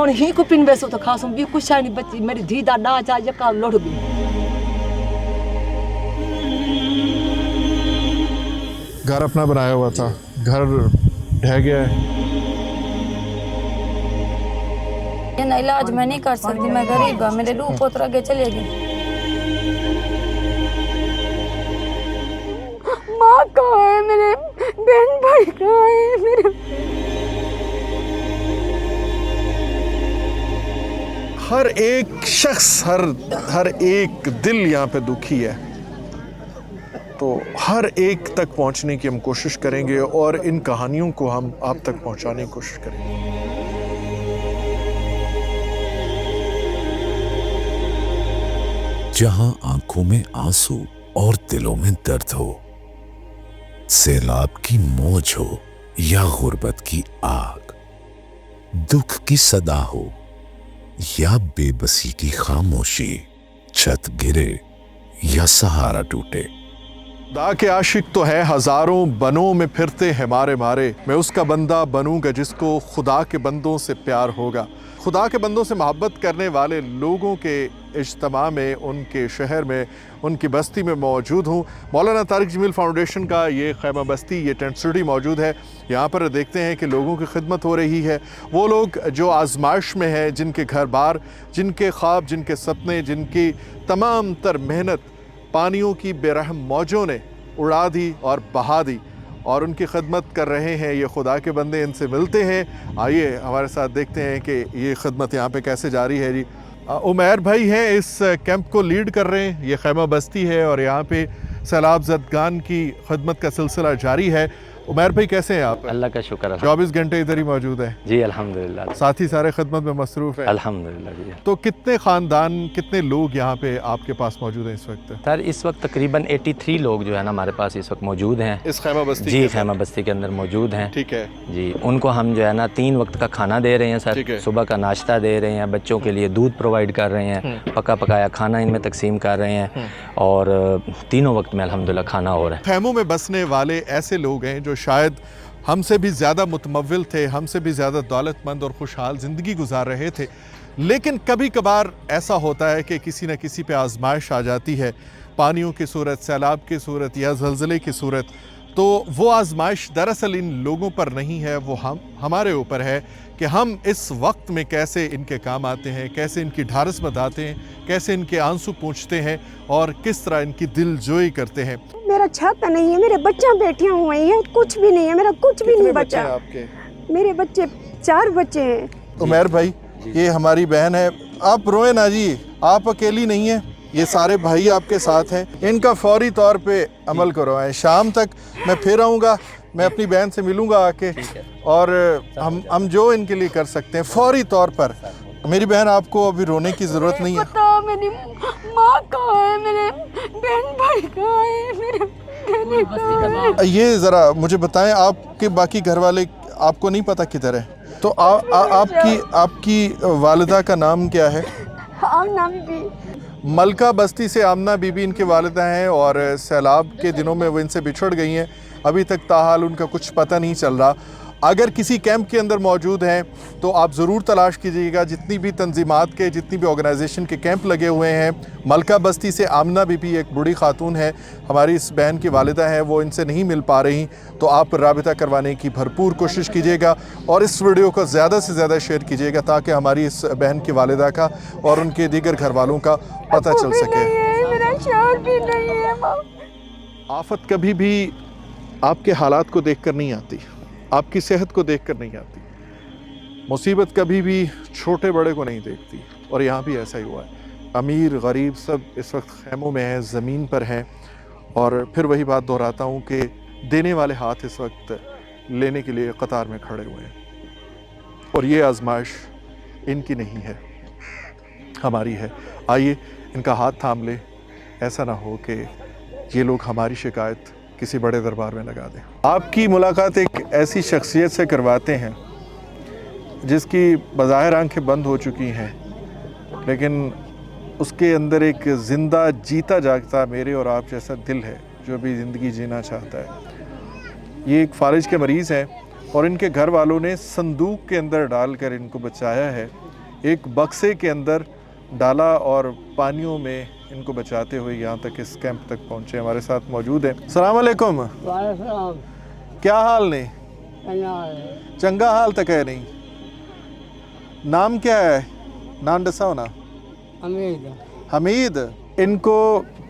ਹੁਣ ਹੀ ਕੋ ਪਿੰਨ ਵੈਸੋ ਤਾਂ ਖਾਸਮ ਵੀ ਕੁਛ ਨਹੀਂ ਬੱਚੀ ਮੇਰੀ ਧੀ ਦਾ ਨਾ ਚਾ ਯਕਾ ਲੁੜ ਗਈ घर अपना बनाया हुआ था, घर ढह गया है। ये ना इलाज मैं नहीं कर सकती, मैं गरीब हूँ, मेरे रूह पोतरा के चले गए। माँ कहाँ है, मेरे बहन भाई कहाँ है, मेरे हर एक शख्स, हर एक दिल यहाँ पे दुखी है, तो हर एक तक पहुँचने की हम कोशिश करेंगे और इन कहानियों को हम आप तक पहुँचाने की कोशिश करेंगे। जहां आंखों में आंसू और दिलों में दर्द हो, सैलाब की मौज हो या गुर्बत की आग, दुख की सदा हो या बेबसी की खामोशी, छत गिरे या सहारा टूटे। खुदा के आशिक तो है हजारों, बनों में फिरते हैं मारे मारे, मैं उसका बंदा बनूंगा जिसको खुदा के बंदों से प्यार होगा। खुदा के बंदों से मोहब्बत करने वाले लोगों के इज्तिमा में, उनके शहर में, उनकी बस्ती में मौजूद हूँ। मौलाना तारिक जमील फाउंडेशन का ये खैमा बस्ती, ये टेंट सिटी मौजूद है। यहाँ पर देखते हैं कि लोगों की खिदमत हो रही है। वो लोग जो आजमाइश में हैं, जिनके घर बार, जिनके ख्वाब, जिनके सपने, जिनकी तमाम तर मेहनत पानियों की बेरहम मौजों ने उड़ा दी और बहा दी, और उनकी खिदमत कर रहे हैं ये खुदा के बंदे। इनसे मिलते हैं, आइए हमारे साथ देखते हैं कि ये खिदमत यहाँ पे कैसे जारी है। जी उमैर भाई हैं, इस कैंप को लीड कर रहे हैं। ये खैमा बस्ती है और यहाँ पे सैलाब ज़दगान की खिदमत का सिलसिला जारी है। उमैर भाई कैसे हैं आप? अल्लाह का शुक्र है, 24 घंटे इधर ही मौजूद है जी अल्हम्दुलिल्लाह। साथी सारे खिदमत में मसरूफ़ है अल्हम्दुलिल्लाह जी। तो कितने ख़ानदान, कितने लोग यहाँ पे आपके पास मौजूद हैं इस वक्त? सर इस वक्त तकरीबन 83 लोग जो है ना हमारे पास इस वक्त मौजूद हैं इस खैमा बस्ती जी, खैमा बस्ती के अंदर मौजूद हैं। ठीक है जी, उनको हम जो है ना 3 वक्त का खाना दे रहे हैं सर। सुबह का नाश्ता दे रहे हैं, बच्चों के लिए दूध प्रोवाइड कर रहे हैं, पका पकाया खाना इनमें तकसीम कर रहे हैं, और तीनों वक्त में अल्हम्दुलिल्लाह खाना हो रहा है। खैमों में बसने वाले ऐसे लोग हैं जो शायद हमसे भी ज़्यादा मुतमव्विल थे, हमसे भी ज़्यादा दौलतमंद और खुशहाल ज़िंदगी गुजार रहे थे, लेकिन कभी कभार ऐसा होता है कि किसी न किसी पे आजमाइश आ जाती है, पानियों की सूरत, सैलाब की सूरत या ज़लज़ले की सूरत। तो वो आजमाइश दरअसल इन लोगों पर नहीं है, वो हमारे ऊपर है कि हम इस वक्त में कैसे इनके काम आते हैं, कैसे इनकी ढारस बताते हैं, कैसे इनके आंसू पूंछते हैं और किस तरह इनकी दिलजोई करते हैं। मेरा छाता नहीं है, मेरे बच्चा बैठे हुए हैं, कुछ भी नहीं है, मेरा कुछ भी नहीं बचा। आपके? मेरे बच्चे 4 बच्चे हैं। उमैर भाई, ये हमारी बहन है, आप रोए ना जी, आप अकेली नहीं है, ये सारे भाई आपके साथ हैं। इनका फौरी तौर पे अमल करवाएं। शाम तक मैं फिर आऊँगा, मैं अपनी बहन से मिलूँगा आके, और हम जो इनके लिए कर सकते हैं फौरी तौर पर। मेरी बहन, आपको अभी रोने की ज़रूरत नहीं है। पता मेरी माँ कहाँ है, मेरे बहन भाई कहाँ है, मेरे बहन कहाँ है। ये ज़रा मुझे बताएं, आपके बाकी घर वाले आपको नहीं पता किधर है? तो आपकी वालिदा का नाम क्या है? आमना बीबी। मलका बस्ती से आमना बीबी इनके वालिदा हैं, और सैलाब के दिनों में वो इनसे बिछड़ गई हैं। अभी तक ताहाल उनका कुछ पता नहीं चल रहा। अगर किसी कैंप के अंदर मौजूद हैं तो आप ज़रूर तलाश कीजिएगा। जितनी भी तंजीमात के, जितनी भी ऑर्गेनाइजेशन के कैंप लगे हुए हैं, मलका बस्ती से आमना बीबी एक बूढ़ी खातून है, हमारी इस बहन की वालिदा हैं, वो इनसे नहीं मिल पा रही, तो आप राबिता करवाने की भरपूर कोशिश कीजिएगा और इस वीडियो को ज़्यादा से ज़्यादा शेयर कीजिएगा ताकि हमारी इस बहन की वालिदा का और उनके दीगर घर वालों का पता चल सके। मेरा शौहर भी नहीं है। आफत कभी भी आपके हालात को देखकर नहीं आती, आपकी सेहत को देखकर नहीं आती। मुसीबत कभी भी छोटे बड़े को नहीं देखती, और यहाँ भी ऐसा ही हुआ है। अमीर गरीब सब इस वक्त खैमों में हैं, ज़मीन पर हैं, और फिर वही बात दोहराता हूँ कि देने वाले हाथ इस वक्त लेने के लिए कतार में खड़े हुए हैं, और ये आजमाइश इनकी नहीं है, हमारी है। आइए इनका हाथ थाम ले, ऐसा ना हो कि ये लोग हमारी शिकायत किसी बड़े दरबार में लगा दें। आपकी मुलाकात एक ऐसी शख्सियत से करवाते हैं जिसकी बज़ाहिर आंखें बंद हो चुकी हैं, लेकिन उसके अंदर एक ज़िंदा जीता जागता मेरे और आप जैसा दिल है जो भी ज़िंदगी जीना चाहता है। ये एक फालिज के मरीज़ हैं और इनके घर वालों ने संदूक के अंदर डालकर इनको बचाया है एक बक्से के अंदर डाला और पानियों में इनको बचाते हुए यहाँ तक इस कैंप तक पहुँचे। हमारे साथ मौजूद हैं। अस्सलाम वालेकुम। क्या हाल ने? चंगा हाल तक है नहीं। नाम क्या है? नाम दसाओ ना। हमीद। इनको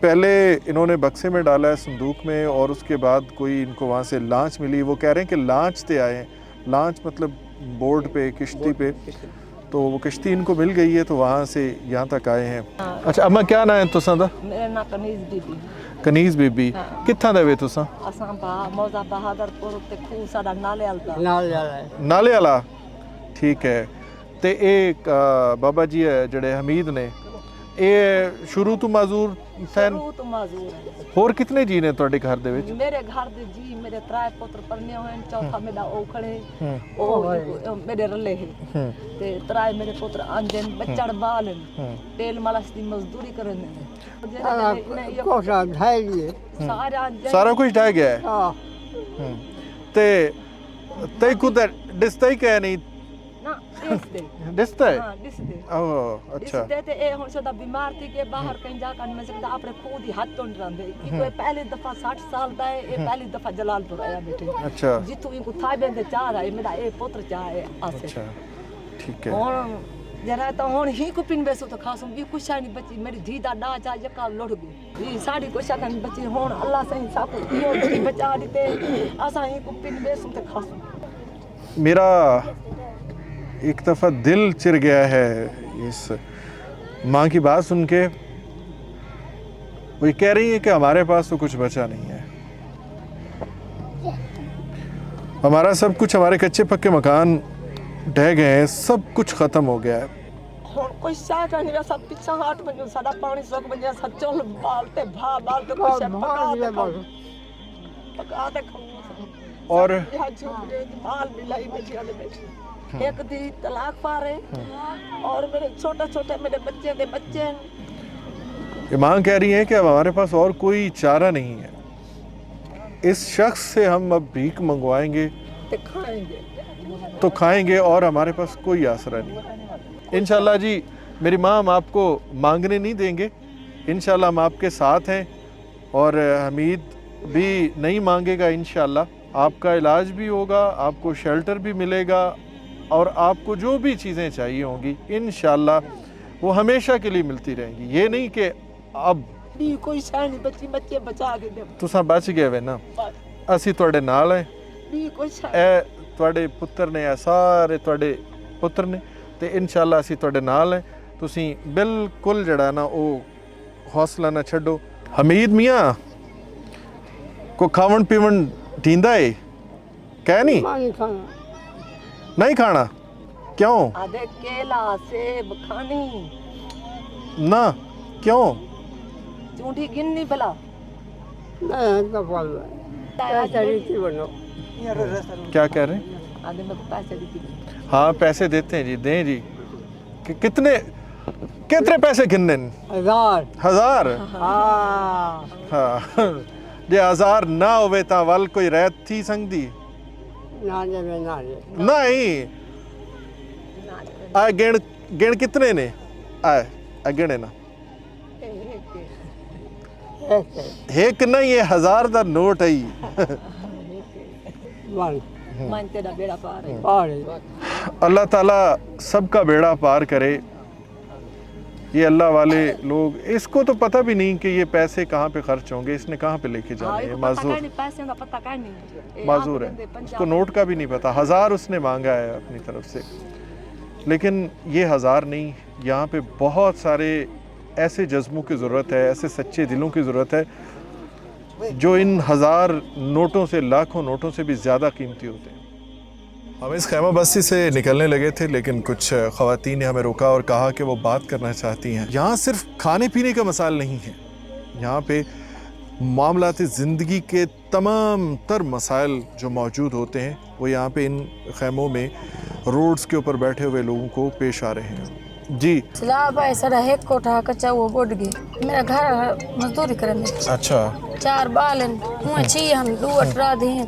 पहले इन्होंने बक्से में डाला है, संदूक में, और उसके बाद कोई इनको वहाँ से लांच मिली। वो कह रहे हैं कि लांच से आए हैं। लांच मतलब बोर्ड पे, किश्ती पे, तो वो किश्ती इनको मिल गई है तो वहाँ से यहाँ तक आए हैं। अच्छा अम्मा क्या नाम है तुसां दा? मेरा नाम कनीज बीबी। कनीज बीबी। कित्थां दे वे तुसां? असां मौजा बहादुरपुर ते खूह साडा नाले वाला नाले वाला। ठीक है। ते एक बाबा जी है जड़े हमीद ने, ये शुरू तो माजूर सैन। शुरू तो माजूर है। होर कितने जी ने तुहाडे घर दे विच? मेरे घर दे जी मेरे त्राए पुत्र परने होए, चौथा मेरा ओ खड़े ओ मेरे रले है ते त्राए मेरे पुत्र आंदे बच्चड़ बाल तेल मालश दी मजदूरी करन ने। कोसा ढाई लिए सारा कुछ ढह गया है। ते खुद डिसते कह नहीं ना दिसते डिसते। हां दिसते। ओह अच्छा। दिसते ते ए हुन सदा बीमार थी के बाहर कहीं जा कर मैं सकदा अपने खुद ही हाथ तोड़ रंदे ई कोई पहली दफा 60 साल दा है, ए पहली दफा जलालपुर आया बेटे। अच्छा। जितू इनको था बेंदे चाह रहा है मेरा ए पुत्र चाह है आसे। अच्छा ठीक है। हुन जरा तो हुन ही को पिन बेसो तो खासू भी कुछ नहीं बची मेरी धी दा डा चा जका लुढ़ गई ई साडी कुछ नहीं बची। हुन अल्लाह सही साकू इयो धी बचा दीते असा ही को पिन बेसो तो खासू। मेरा एक दफ़ा दिल चिर गया है इस माँ की बात सुन के। वो ये कह रही है कि हमारे पास तो कुछ बचा नहीं है, हमारा सब कुछ, हमारे कच्चे पक्के मकान ढह गए हैं, सब कुछ ख़त्म हो गया है। हुन कोई साथ नहीं सब पीछा हाथ बन साडा पानी सुक बन जा सचल बालते भा बालते कुछ पका दे और यहाँ झोपड़े बाल मिलाई बेटियां ने बैठी। एक दी तलाक पारे और मेरे छोटे छोटे मेरे बच्चे दे बच्चे। ये माँ कह रही है कि अब हमारे पास और कोई चारा नहीं है, इस शख्स से हम अब भीख मंगवाएंगे तो खाएंगे और हमारे पास कोई आसरा नहीं। इंशाल्लाह जी मेरी माँ, हम आपको मांगने नहीं देंगे, इंशाल्लाह हम आपके साथ हैं और हमीद भी नहीं मांगेगा। इंशाल्लाह आपका इलाज भी होगा, आपको शेल्टर भी मिलेगा और आपको जो भी चीज़ें चाहिए होंगी इंशाल्लाह वो हमेशा के लिए मिलती रहेंगी। ये नहीं कि अब भी कोई शान नहीं बच्ची बच्चे बचा के दे तुसां बच गए वे ना, असी तुहाडे नाल हैं। भी कोई ए तुहाडे पुत्र ने, सारे तुहाडे पुत्र ने, ते इंशाल्लाह असी तुहाडे नाल हैं। तुसीं बिल्कुल जड़ा ना वो हौसला ना छड्डो। हमीद मियाँ को खावन पीवन दींदा है कह नहीं? नहीं खाना क्यों? आधे केला सेब खानी ना क्यों? चूंठी गिननी भला क्या कह रहे हैं? आधे में पैसे दी। हाँ पैसे देते हैं जी, दें जी। कितने कितने पैसे गिनने? 1000। हाँ जे 1000 ना होवे ता वल कोई रहत थी संगदी नहीं। आ गिण गिण कितने ने? आ गिणे ना एक नहीं, ये 1000 दा नोट है। मन तेरा बेड़ा पार है। अल्लाह ताला सबका बेड़ा पार करे। ये अल्लाह वाले लोग, इसको तो पता भी नहीं कि ये पैसे कहाँ पे खर्च होंगे, इसने कहाँ पे लेके जाने हैं। माजूर पैसे का पता का नहीं, माजूर है, उसको नोट का भी नहीं पता। 1000 उसने मांगा है अपनी तरफ से, लेकिन ये 1000 नहीं, यहाँ पे बहुत सारे ऐसे जज्बों की ज़रूरत है, ऐसे सच्चे दिलों की ज़रूरत है जो इन 1000 नोटों से, लाखों नोटों से भी ज़्यादा कीमती होते हैं। हम इस खैमा बस्ती से निकलने लगे थे, लेकिन कुछ ख़वातीन ने हमें रोका और कहा कि वो बात करना चाहती हैं। यहाँ सिर्फ खाने पीने का मसाइल नहीं है, यहाँ पे मामलाती ज़िंदगी के तमाम तर मसाइल जो मौजूद होते हैं वो यहाँ पे इन खैमों में रोड्स के ऊपर बैठे हुए लोगों को पेश आ रहे हैं। जी सिला भाई सर एक कोठा कच्चा वो बोट गई मेरा घर मजदूरी करने। अच्छा 4 बाल हूँ छी हम 2 अपराध हैं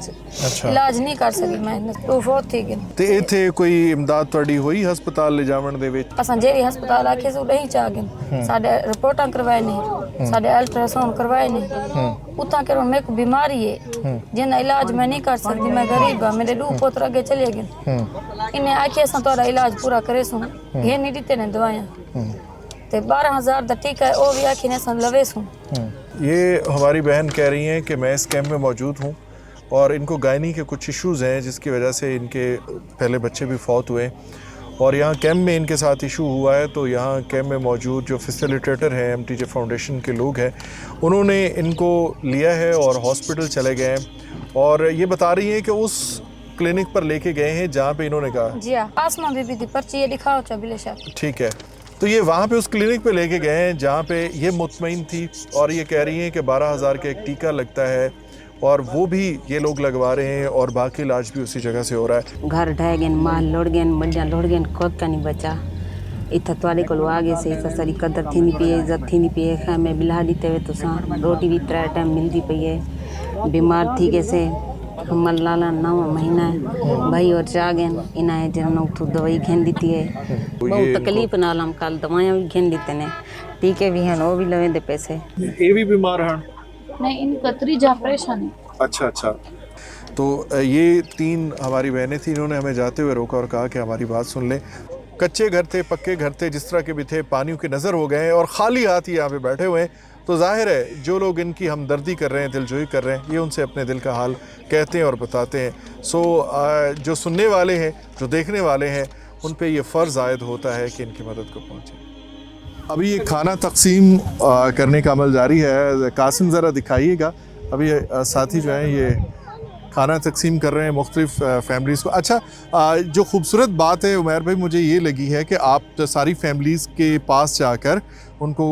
इलाज नहीं कर सकी मैं तो बहुत थी गन ਤੇ ਇੱਥੇ ਕੋਈ ਇਮਦਾਦ ਤੁਹਾਡੀ ਹੋਈ ਹਸਪਤਾਲ ਲਿਜਾਵਣ ਦੇ ਵਿੱਚ? असां जेरी हस्पताल आखे सो नहीं चा गन साडे रिपोर्टां करवाए नहीं साडे अल्ट्रासाउंड करवाए नहीं उता करो मेरे को बीमारी है जिन इलाज मैं नहीं कर सकती मैं गरीब हां मेरे 2 पुत्र आगे चले गए इन्हें आखे असां तोरा इलाज पूरा करे सो ये नहीं दीते ने दवाइयां ते 12000 दा टीका है वो भी आखे ने असां लवे सो। ये हमारी बहन कह रही हैं कि मैं इस कैंप में मौजूद हूँ और इनको गायनी के कुछ इश्यूज़ हैं जिसकी वजह से इनके पहले बच्चे भी फौत हुए और यहाँ कैंप में इनके साथ इशू हुआ है। तो यहाँ कैंप में मौजूद जो फैसिलिटेटर हैं MTJ फाउंडेशन के लोग हैं उन्होंने इनको लिया है और हॉस्पिटल चले गए हैं और ये बता रही हैं कि उस क्लिनिक पर लेके गए हैं जहाँ पे इन्होंने कहा जी हां आसमा बीबी दी पर्ची ये दिखाओ चबिले शाह ठीक है। तो ये वहाँ पे उस क्लिनिक पे लेके गए हैं जहाँ पे ये मुतमईन थी और ये कह रही हैं कि 12000 का एक टीका लगता है और वो भी ये लोग लगवा रहे हैं और बाकी इलाज भी उसी जगह से हो रहा है। घर ढह गए माल लुढ़ गए बड़िया लुढ़ गए खुद का नहीं बचा इतना थोड़े को आगे से इतना सारी कदर थी नहीं पी इज्जत थी नहीं पी खा मैं बिला दीते हुए तो रोटी भी 3 टाइम मिलती पई है बीमार थी कैसे हमर लाला 9 महीना है भाई और जा गए इन्हें जन तो दवाई घेन दी है बहुत तकलीफ नाल हम कल दवाइयाँ भी घेन दीते ने टीके भी हैं वो भी लवे दे पैसे ये भी बीमार हैं? नहीं इन कतरी जा परेशान है। अच्छा अच्छा। तो ये 3 हमारी बहनें थी इन्होंने हमें जाते हुए रोका और कहा कि हमारी बात सुन लें। कच्चे घर थे पक्के घर थे जिस तरह के भी थे पानियों की नज़र हो गए और ख़ाली हाथ ही यहाँ पे बैठे हुए हैं। तो जाहिर है जो लोग इनकी हमदर्दी कर रहे हैं दिलजोई कर रहे हैं ये उनसे अपने दिल का हाल कहते हैं और बताते हैं। सो जो सुनने वाले हैं जो देखने वाले हैं उन पे ये फ़र्ज़ आयद होता है कि इनकी मदद को पहुँचे। अभी ये खाना तकसीम करने का अमल जारी है। कासिम ज़रा दिखाइएगा अभी साथी जो हैं ये खाना तकसीम कर रहे हैं मुख्तलिफ फैमिलीज़ को। अच्छा जो खूबसूरत बात है उमैर भाई मुझे ये लगी है कि आप सारी फैमिलीज़ के पास जाकर उनको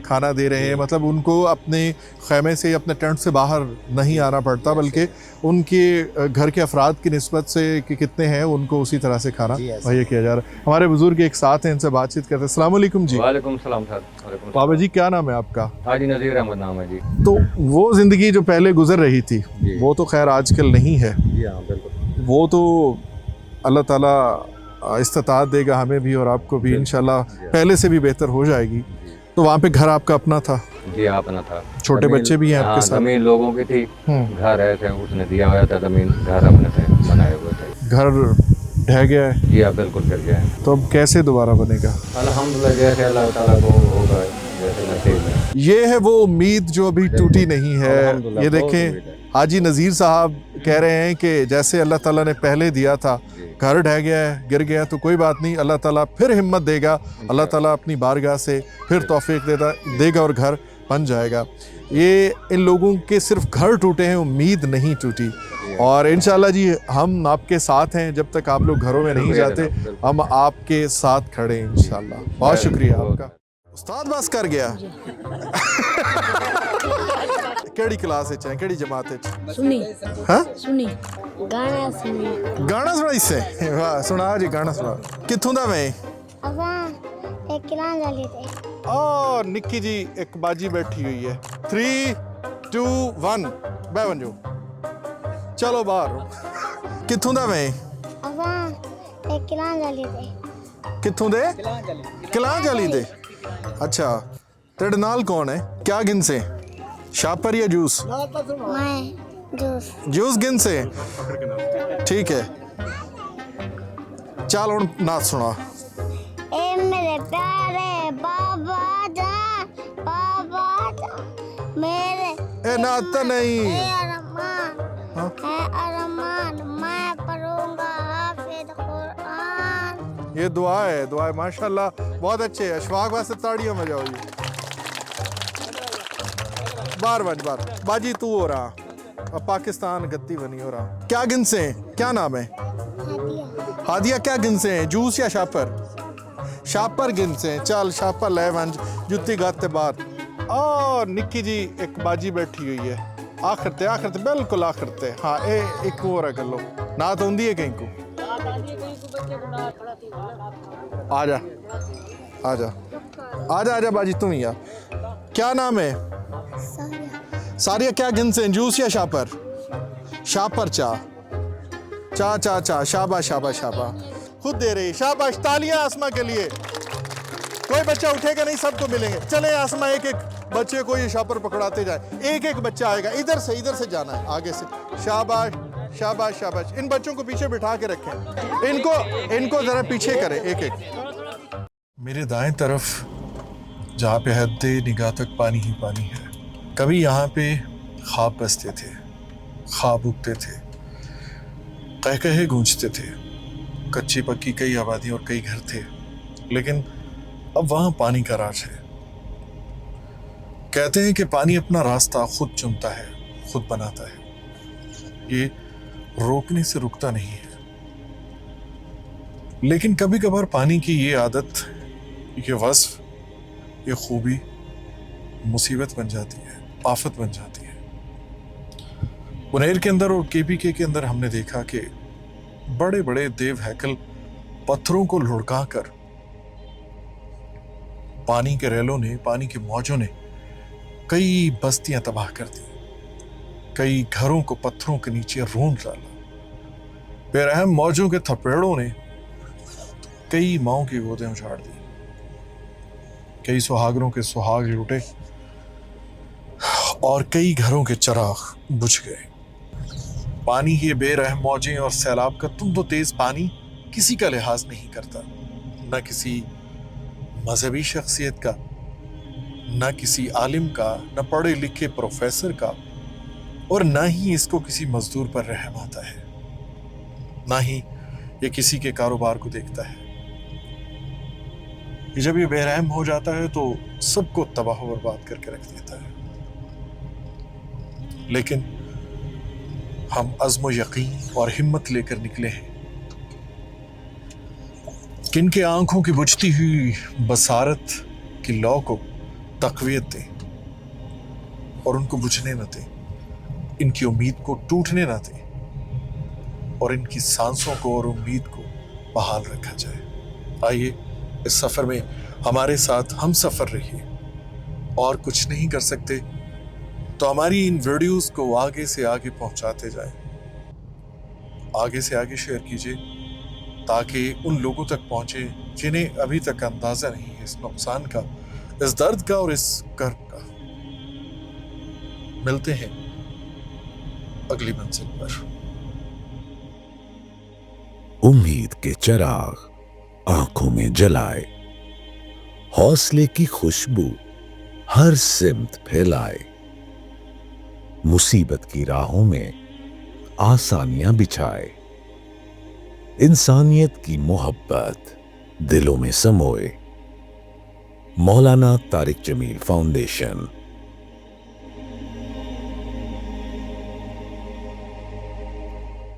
खाना दे रहे हैं मतलब उनको अपने खैमे से अपने टेंट से बाहर नहीं आना पड़ता बल्कि उनके घर के अफराद की निस्बत से कि कितने हैं उनको उसी तरह से खाना मुहैया किया जा रहा है। हमारे बुजुर्ग एक साथ हैं इनसे बातचीत करते हैं। अस्सलाम वालेकुम जी। वालेकुम सलाम सर। बाबा जी क्या नाम है आपका? हाजी नज़ीर अहमद नाम है जी। तो वो ज़िंदगी जो पहले गुजर रही थी वो तो खैर आजकल नहीं है। जी हाँ बिल्कुल। वो तो अल्लाह ताला इस्तात देगा हमें भी और आपको भी इंशाल्लाह पहले से भी बेहतर हो जाएगी। तो वहाँ पे घर आपका अपना था? जी हाँ अपना था। छोटे बच्चे भी हैं आपके साथ? ज़मीन लोगों की थी घर ऐसे उसने दिया हुआ था ज़मीन घर अपने थे बनाए हुए थे। घर ढह गया है? जी हाँ बिल्कुल ढह गया है। तो अब कैसे दोबारा बनेगा? अल्हम्दुलिल्लाह जैसे अल्लाह ताला को होगा जैसे नसीब में। ये है वो उम्मीद जो अभी टूटी नहीं है। ये देखें हाजी नज़ीर साहब कह रहे हैं कि जैसे अल्लाह ताला ने पहले दिया था घर ढह गया है गिर गया तो कोई बात नहीं अल्लाह ताला फिर हिम्मत देगा अल्लाह ताला अपनी बारगाह से फिर तौफीक देगा और घर बन जाएगा। ये इन लोगों के सिर्फ घर टूटे हैं उम्मीद नहीं टूटी और इंशाल्लाह जी हम आपके साथ हैं जब तक आप लोग घरों में नहीं जाते हम आपके साथ खड़े हैं इंशाल्लाह। बहुत शुक्रिया आपका। उस्ताद बस कर गया केड़ी क्लास है केड़ी जमात है? सुनी हाँ सुनी गाना सुनी गाना सुना इससे वाह सुना जी गाना सुना कित्थों दा मैं असां एक किलान जाली थे ओ निक्की जी एक बाजी बैठी हुई है 3 2 1 बन जो चलो बाहर कित्थों दा मैं असां एक किलान जाली थे कित्थों दे किलां जाली दे। अच्छा तेरे नाल कौन है क्या गिन से शापर या जूस? मैं जूस जूस गिन से ठीक है चल हुण नाच सुना। ए मेरे प्यारे बाबा जान मेरे ए नाता नहीं अरमान मैं पढ़ूंगा हाफिज कुरान। ये दुआ है माशाल्लाह बहुत अच्छे है। अशफाक वास्ते ताड़ियों में जाओ जी बार बाजी तू हो रहा अब पाकिस्तान गत्ती बनी हो रहा। क्या गिन से क्या नाम है? हादिया क्या गिन से हैं जूस या शापर गिन से हैं। चल शापर ले वंज जुत्ती गाते बार। ओ निक्की जी एक बाजी बैठी हुई है आखिर ते बिल्कुल आखिर ते। हाँ ए एक और कर लो ना तो होंदी है कहीं को आजा बाजी तुम ही आ। क्या नाम है? सारिया क्या गिनते हैं, जूस या शापर? शापर चा चा चा चा, शाबाश शाबाश शाबाश, खुद दे रही, शाबाश, तालियां आसमा के लिए। कोई बच्चा उठेगा नहीं, सबको मिलेंगे। चले आसमा एक एक बच्चे को ये शापर पकड़ाते जाए, एक एक बच्चा आएगा, इधर से जाना है, आगे से। शाबाश शाबाश शाबाश। इन बच्चों को पीछे बिठा के रखें, इनको जरा पीछे करें एक एक। मेरे दाएं तरफ जहाँ पे हद निगाह तक पानी ही पानी है, कभी यहाँ पे ख्वाब बसते थे, ख्वाब उगते थे, कहकहे गूंजते थे, कच्ची पक्की कई आबादी और कई घर थे, लेकिन अब वहाँ पानी का राज है। कहते हैं कि पानी अपना रास्ता खुद चुनता है, खुद बनाता है, ये रोकने से रुकता नहीं है। लेकिन कभी कभार पानी की ये आदत, ये वस्फ, ये खूबी मुसीबत बन जाती है, आफत बन जाती है। उनेर के अंदर और केपीके के अंदर हमने देखा कि बड़े बड़े देव हैकल पत्थरों को लुढ़का कर पानी के रेलों ने, पानी के मौजों ने कई बस्तियां तबाह कर दी, कई घरों को पत्थरों के नीचे रोंद डाला। बेरहम मौजों के थपेड़ों ने कई माओं की गोदें उछाड़ दी, कई सुहागरों के सुहाग लूटे और कई घरों के चिराग बुझ गए। पानी की बेरहम मौजें और सैलाब का तुंदो तेज पानी किसी का लिहाज नहीं करता, न किसी मजहबी शख्सियत का, न किसी आलिम का, न पढ़े लिखे प्रोफेसर का, और न ही इसको किसी मजदूर पर रहम आता है, न ही ये किसी के कारोबार को देखता है। जब ये बेरहम हो जाता है तो सबको तबाह और बर्बाद करके रख देता है। लेकिन हम अज़्म यकीन और हिम्मत लेकर निकले हैं, किनके आंखों की बुझती हुई बसारत की लौ को तक़वियत दें और उनको बुझने न दें, इनकी उम्मीद को टूटने न दें और इनकी सांसों को और उम्मीद को बहाल रखा जाए। आइए इस सफ़र में हमारे साथ हम सफ़र रहिए, और कुछ नहीं कर सकते तो हमारी इन वीडियोस को आगे से आगे पहुंचाते जाएं, आगे से आगे शेयर कीजिए ताकि उन लोगों तक पहुंचे जिन्हें अभी तक अंदाजा नहीं है इस नुकसान का, इस दर्द का और इस कर्ब का। मिलते हैं अगली मंजिल पर। उम्मीद के चिराग आंखों में जलाए, हौसले की खुशबू हर सिमत फैलाए, मुसीबत की राहों में आसानियां बिछाए, इंसानियत की मोहब्बत दिलों में समोए। मौलाना तारिक जमील फाउंडेशन।